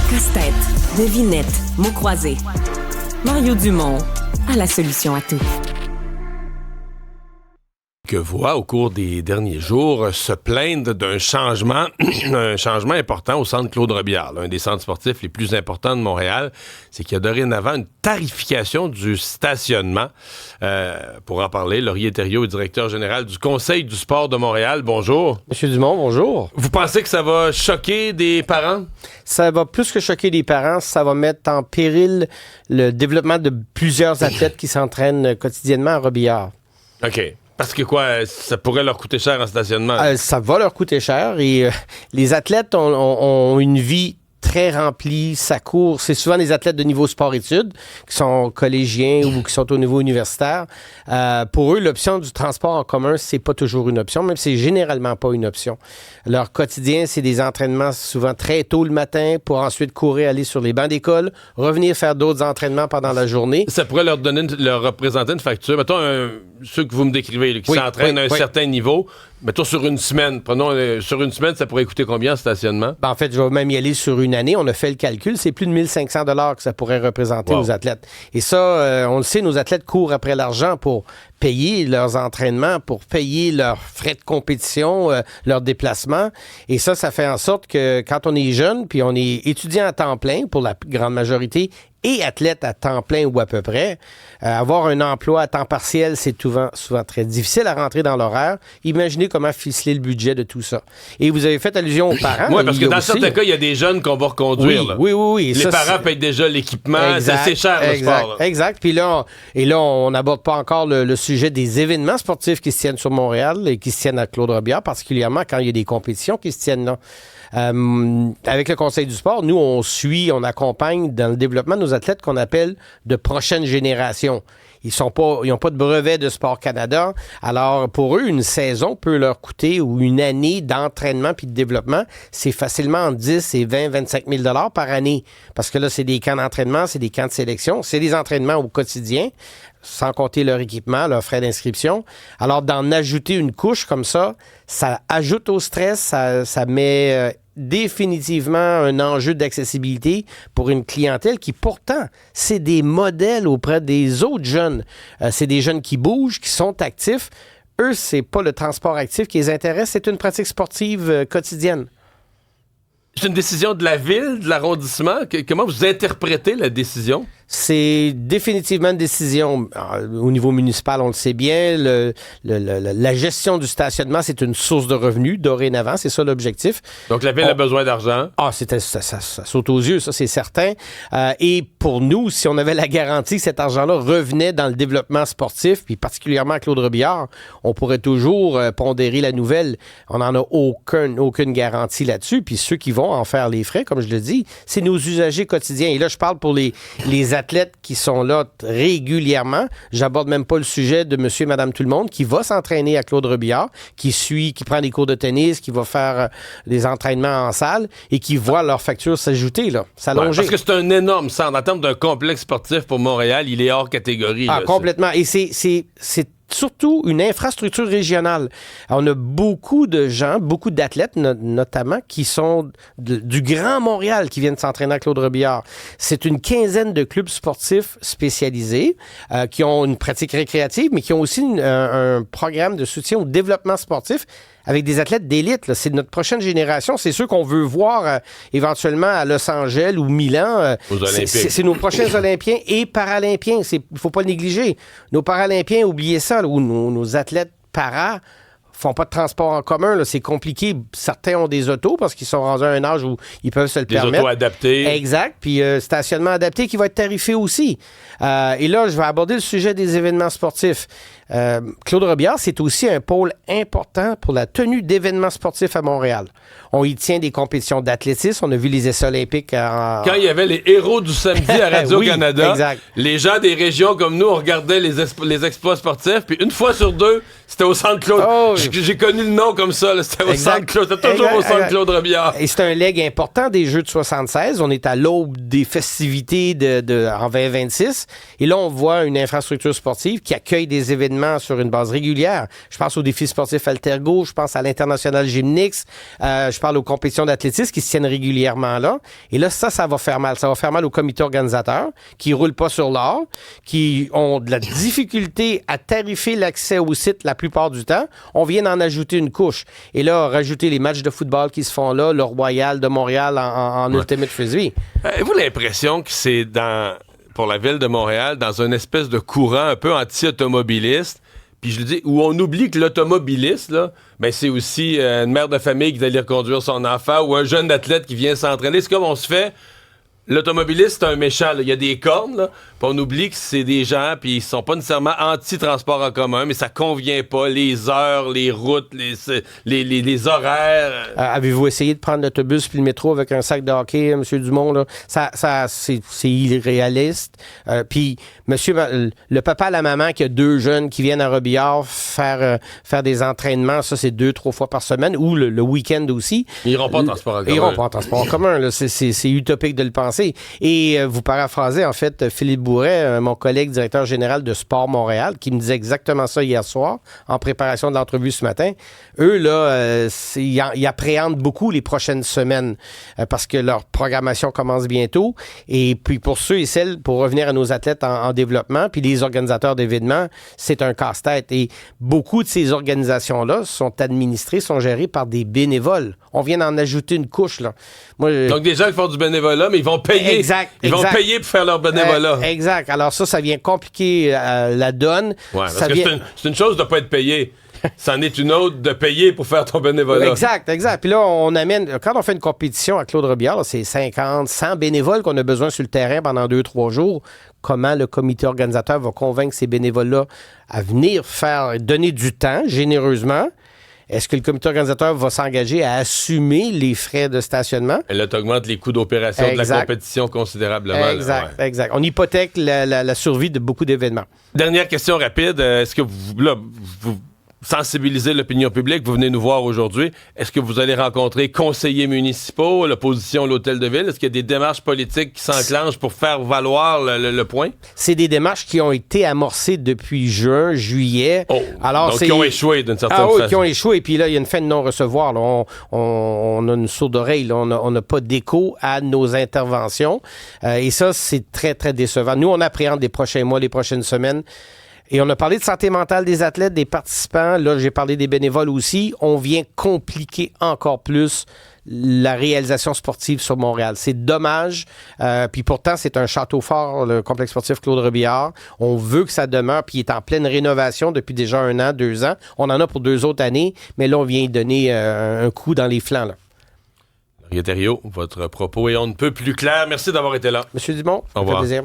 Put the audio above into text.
Casse-tête, devinette, mots croisés. Mario Dumont a la solution à tout. Que voit au cours des derniers jours se plaindre d'un changement, un changement important au centre Claude Robillard, l'un des centres sportifs les plus importants de Montréal. C'est qu'il y a dorénavant une tarification du stationnement. Pour en parler, Laurier Thériault est directeur général du Conseil du sport de Montréal. Bonjour. Monsieur Dumont, bonjour. Vous pensez que ça va choquer des parents? Ça va plus que choquer les parents, ça va mettre en péril le développement de plusieurs athlètes qui s'entraînent quotidiennement à Robillard. OK. Parce que quoi, ça pourrait leur coûter cher en stationnement? Ça va leur coûter cher et les athlètes ont une vie très remplie, ça court. C'est souvent des athlètes de niveau sport-études qui sont collégiens ou qui sont au niveau universitaire. Pour eux, l'option du transport en commun, c'est pas toujours une option, même si c'est généralement pas une option. Leur quotidien, c'est des entraînements souvent très tôt le matin pour ensuite courir, aller sur les bancs d'école, revenir faire d'autres entraînements pendant la journée. Ça pourrait leur représenter une facture. Mettons, ceux que vous me décrivez, là, qui s'entraînent à un certain niveau, mettons sur une semaine. Prenons sur une semaine, ça pourrait coûter combien en stationnement? En fait, je vais même y aller sur une année. On a fait le calcul. C'est plus de 1500 $ que ça pourrait représenter aux athlètes. Et ça, on le sait, nos athlètes courent après l'argent pour payer leurs entraînements, pour payer leurs frais de compétition, leurs déplacements. Et ça fait en sorte que quand on est jeune, puis on est étudiant à temps plein pour la grande majorité, et athlète à temps plein ou à peu près, avoir un emploi à temps partiel, c'est souvent très difficile à rentrer dans l'horaire. Imaginez comment ficeler le budget de tout ça. Et vous avez fait allusion aux parents. Oui, parce que dans certains cas, il y a des jeunes qu'on va reconduire. Oui. Les parents payent déjà l'équipement. C'est assez cher, le sport. Là. Exact. Puis là, on n'aborde pas encore le sujet des événements sportifs qui se tiennent sur Montréal et qui se tiennent à Claude Robillard, particulièrement quand il y a des compétitions qui se tiennent là. Avec le Conseil du sport, nous, on accompagne dans le développement de nos athlètes qu'on appelle de prochaine génération. Ils n'ont pas de brevet de Sport Canada. Alors, pour eux, une saison peut leur coûter, ou une année d'entraînement puis de développement, c'est facilement entre 10 et 20, 25 000 $ par année. Parce que là, c'est des camps d'entraînement, c'est des camps de sélection, c'est des entraînements au quotidien, sans compter leur équipement, leurs frais d'inscription. Alors, d'en ajouter une couche comme ça ajoute au stress, ça met définitivement un enjeu d'accessibilité pour une clientèle qui, pourtant, c'est des modèles auprès des autres jeunes. C'est des jeunes qui bougent, qui sont actifs. Eux, c'est pas le transport actif qui les intéresse, c'est une pratique sportive quotidienne. C'est une décision de la ville, de l'arrondissement. Comment vous interprétez la décision? C'est définitivement une décision. Au niveau municipal, on le sait bien, la gestion du stationnement, c'est une source de revenus dorénavant, c'est ça l'objectif. Donc la ville a besoin d'argent? Ça saute aux yeux, ça c'est certain. Et pour nous, si on avait la garantie que cet argent-là revenait dans le développement sportif, puis particulièrement à Claude Robillard, on pourrait toujours pondérer la nouvelle. On n'en a aucune garantie là-dessus. Puis ceux qui vont en faire les frais, comme je le dis, c'est nos usagers quotidiens. Et là, je parle pour les athlètes qui sont là régulièrement. J'aborde même pas le sujet de monsieur et madame tout le monde qui va s'entraîner à Claude Robillard, qui prend des cours de tennis, qui va faire des entraînements en salle et qui voit leur facture s'ajouter, s'allonger. Parce que c'est un énorme centre. En termes d'un complexe sportif pour Montréal, il est hors catégorie. Complètement. Et c'est surtout une infrastructure régionale. On a beaucoup de gens, beaucoup d'athlètes notamment, qui sont du Grand Montréal qui viennent s'entraîner à Claude Robillard. C'est une quinzaine de clubs sportifs spécialisés qui ont une pratique récréative, mais qui ont aussi un programme de soutien au développement sportif avec des athlètes d'élite. C'est notre prochaine génération. C'est ceux qu'on veut voir éventuellement à Los Angeles ou Milan. Aux Olympiques. C'est nos prochains Olympiens et Paralympiens. Il ne faut pas le négliger. Nos Paralympiens, oubliez ça, ou nos athlètes para font pas de transport en commun. Là. C'est compliqué. Certains ont des autos parce qu'ils sont rendus à un âge où ils peuvent se le permettre. Des autos adaptées. Exact. Puis stationnement adapté qui va être tarifé aussi. Et là, je vais aborder le sujet des événements sportifs. Claude Robillard, c'est aussi un pôle important pour la tenue d'événements sportifs à Montréal. On y tient des compétitions d'athlétisme. On a vu les essais olympiques Quand il y avait les héros du samedi à Radio-Canada, exact. Les gens des régions comme nous, on regardait les exploits sportifs, puis une fois sur deux, c'était au Centre Claude. Oh, j'ai connu le nom comme ça. Là. C'était au exact. Centre Claude. C'était toujours au Centre Claude Robillard. Et c'est un leg important des Jeux de 76. On est à l'aube des festivités en 2026. Et là, on voit une infrastructure sportive qui accueille des événements sur une base régulière. Je pense aux défis sportifs Altergo, je pense à l'International Gymnix, je parle aux compétitions d'athlétisme qui se tiennent régulièrement là. Et là, ça va faire mal. Ça va faire mal aux comités organisateurs qui roulent pas sur l'or, qui ont de la difficulté à tarifer l'accès au site la plupart du temps. On vient d'en ajouter une couche. Et là, rajouter les matchs de football qui se font là, le Royal de Montréal en Ultimate Frisbee. Avez-vous l'impression que c'est pour la ville de Montréal, dans une espèce de courant un peu anti-automobiliste, puis je le dis, où on oublie que l'automobiliste, là, ben c'est aussi une mère de famille qui doit aller reconduire son enfant ou un jeune athlète qui vient s'entraîner. C'est comme on se fait... L'automobiliste, c'est un méchant. Là. Il y a des cornes, là. Puis on oublie que c'est des gens, puis ils sont pas nécessairement anti-transport en commun, mais ça convient pas. Les heures, les routes, les horaires. Avez-vous essayé de prendre l'autobus puis le métro avec un sac de hockey, M. Dumont? Là? C'est irréaliste. Puis, le papa, la maman qui a 2 jeunes qui viennent à Robillard faire des entraînements, ça, c'est 2-3 fois par semaine, ou le week-end aussi. Ils iront pas en transport en commun. Ils iront pas en transport en commun. Là. C'est utopique de le penser. Et vous paraphrasez, en fait, Philippe Bourret, mon collègue directeur général de Sport Montréal, qui me disait exactement ça hier soir, en préparation de l'entrevue ce matin. Eux, là, ils appréhendent beaucoup les prochaines semaines parce que leur programmation commence bientôt. Et puis, pour ceux et celles, pour revenir à nos athlètes en développement, puis les organisateurs d'événements, c'est un casse-tête. Et beaucoup de ces organisations-là sont administrées, sont gérées par des bénévoles. On vient d'en ajouter une couche, là. Donc, des gens qui font du bénévolat, mais ils vont payer. Ils vont payer pour faire leur bénévolat. Exact. Alors ça vient compliquer la donne. Ouais, parce que c'est une chose de ne pas être payé. C'en est une autre de payer pour faire ton bénévolat. Exact. Puis là, quand on fait une compétition à Claude Robillard, là, c'est 50, 100 bénévoles qu'on a besoin sur le terrain pendant 2-3 jours. Comment le comité organisateur va convaincre ces bénévoles-là à venir donner du temps généreusement? Est-ce que le comité organisateur va s'engager à assumer les frais de stationnement? Et là, tu augmentes les coûts d'opération de la compétition considérablement. Exact. On hypothèque la survie de beaucoup d'événements. Dernière question rapide. Est-ce que vous sensibilisez l'opinion publique? Vous venez nous voir aujourd'hui. Est-ce que vous allez rencontrer conseillers municipaux, l'opposition, l'hôtel de ville? Est-ce qu'il y a des démarches politiques qui s'enclenchent pour faire valoir le point? C'est des démarches qui ont été amorcées depuis juin, juillet. Donc, qui ont échoué d'une certaine façon. Oui, qui ont échoué. Et puis là, il y a une fin de non-recevoir. Là. On a une sourde oreille. Là. On n'a pas d'écho à nos interventions. Et ça, c'est très, très décevant. Nous, on appréhende les prochains mois, les prochaines semaines. Et on a parlé de santé mentale des athlètes, des participants. Là, j'ai parlé des bénévoles aussi. On vient compliquer encore plus la réalisation sportive sur Montréal. C'est dommage. Puis pourtant, c'est un château fort, le complexe sportif Claude Robillard. On veut que ça demeure. Puis il est en pleine rénovation depuis déjà 1 an, 2 ans. On en a pour 2 autres années. Mais là, on vient donner un coup dans les flancs. Là. Laurier Thériault, votre propos est on ne peut plus clair. Merci d'avoir été là. Monsieur Dumont, ça fait plaisir.